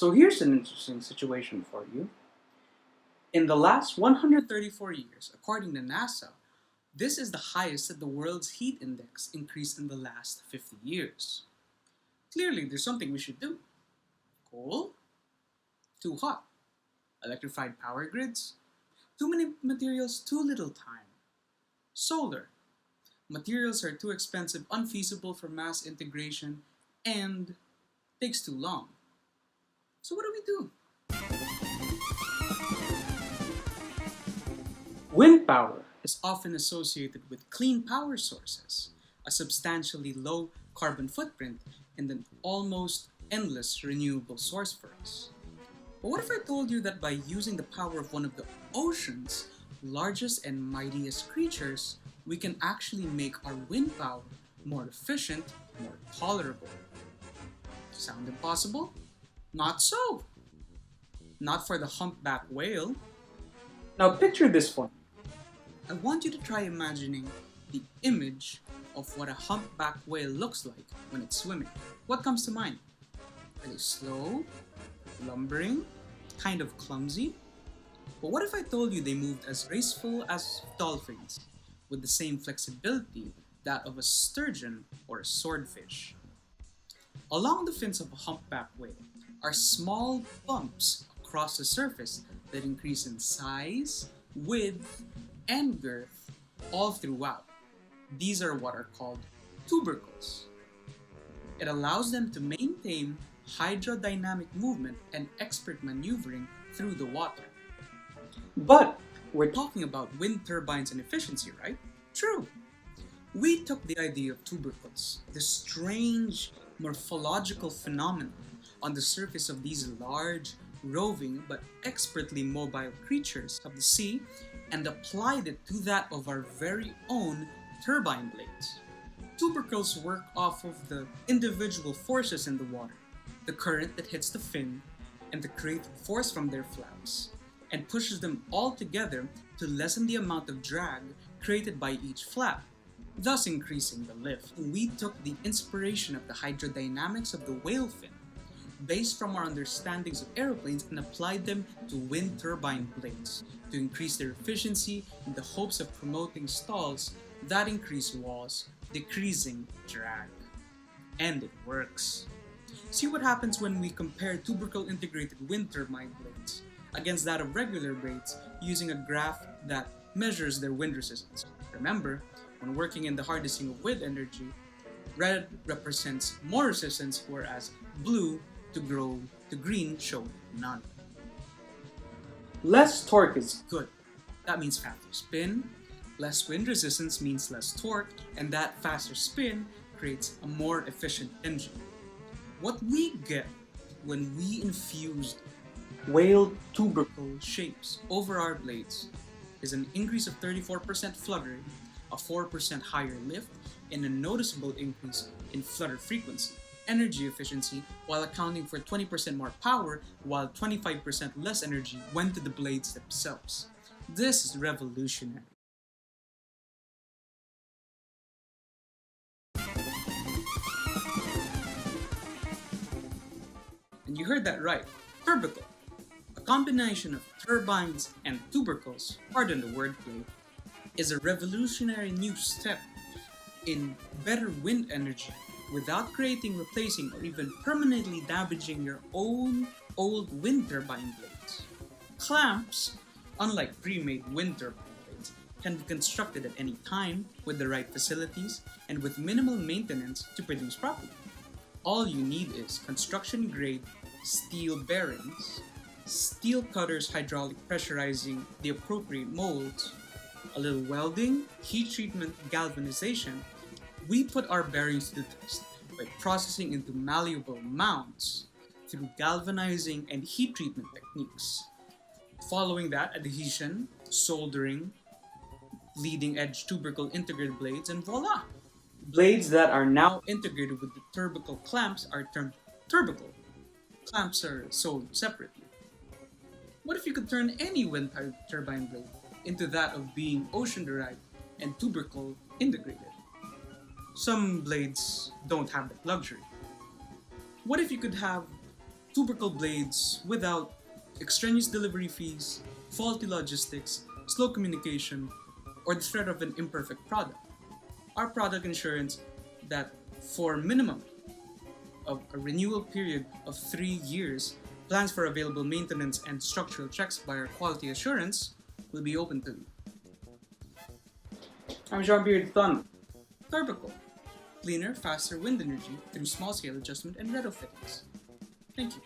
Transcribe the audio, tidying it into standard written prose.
So here's an interesting situation for you. In the last 134 years, according to NASA, this is the highest that the world's heat index increased in the last 50 years. Clearly, there's something we should do. Coal? Too hot. Electrified power grids? Too many materials, too little time. Solar? Materials are too expensive, unfeasible for mass integration, and takes too long. So what do we do? Wind power is often associated with clean power sources, a substantially low carbon footprint, and an almost endless renewable source for us. But what if I told you that by using the power of one of the ocean's largest and mightiest creatures, we can actually make our wind power more efficient, more tolerable? Sound impossible? Not so! Not for the humpback whale. Now picture this one. I want you to try imagining the image of what a humpback whale looks like when it's swimming. What comes to mind? Are they slow, lumbering, kind of clumsy? But what if I told you they moved as graceful as dolphins, with the same flexibility that of a sturgeon or a swordfish? Along the fins of a humpback whale are small bumps across the surface that increase in size, width, and girth all throughout. These are what are called tubercles. It allows them to maintain hydrodynamic movement and expert maneuvering through the water. But we're talking about wind turbines and efficiency, right? True. We took the idea of tubercles, the strange morphological phenomenon on the surface of these large, roving but expertly mobile creatures of the sea, and applied it to that of our very own turbine blades. Tubercles work off of the individual forces in the water, the current that hits the fin, and the creative force from their flaps, and pushes them all together to lessen the amount of drag created by each flap, thus increasing the lift. We took the inspiration of the hydrodynamics of the whale fin, based from our understandings of aeroplanes, and applied them to wind turbine blades to increase their efficiency in the hopes of promoting stalls that increase walls, decreasing drag. And it works. See what happens when we compare tubercle integrated wind turbine blades against that of regular blades using a graph that measures their wind resistance. Remember, when working in the harnessing of wind energy, red represents more resistance, whereas blue to green show none. Less torque is good. That means faster spin. Less wind resistance means less torque, and that faster spin creates a more efficient engine. What we get when we infused whale tubercle shapes over our blades is an increase of 34% flutter, a 4% higher lift, and a noticeable increase in flutter frequency, energy efficiency, while accounting for 20% more power, while 25% less energy went to the blades themselves. This is revolutionary. And you heard that right, TURBICLE. A combination of turbines and tubercles, pardon the wordplay, is a revolutionary new step in better wind energy without creating, replacing, or even permanently damaging your own old wind turbine blades. Clamps, unlike pre-made wind turbine blades, can be constructed at any time with the right facilities and with minimal maintenance to produce properly. All you need is construction-grade steel bearings, steel cutters hydraulic pressurizing the appropriate molds, a little welding, heat treatment, galvanization. We put our bearings to the test by processing into malleable mounts through galvanizing and heat treatment techniques. Following that, adhesion, soldering, leading-edge tubercle integrated blades, and voila! Blades that are now integrated with the TURBICLE clamps are termed TURBICLE. Clamps are sold separately. What if you could turn any wind turbine blade into that of being ocean-derived and tubercle integrated? Some blades don't have that luxury. What if you could have tubercle blades without extraneous delivery fees, faulty logistics, slow communication, or the threat of an imperfect product. Our product insurance that for minimum of a renewal period of 3 years, plans for available maintenance and structural checks by our quality assurance will be open to you. I'm Jean-Pierre. TURBICLE. Cleaner, faster wind energy through small-scale adjustment and retrofittings. Thank you.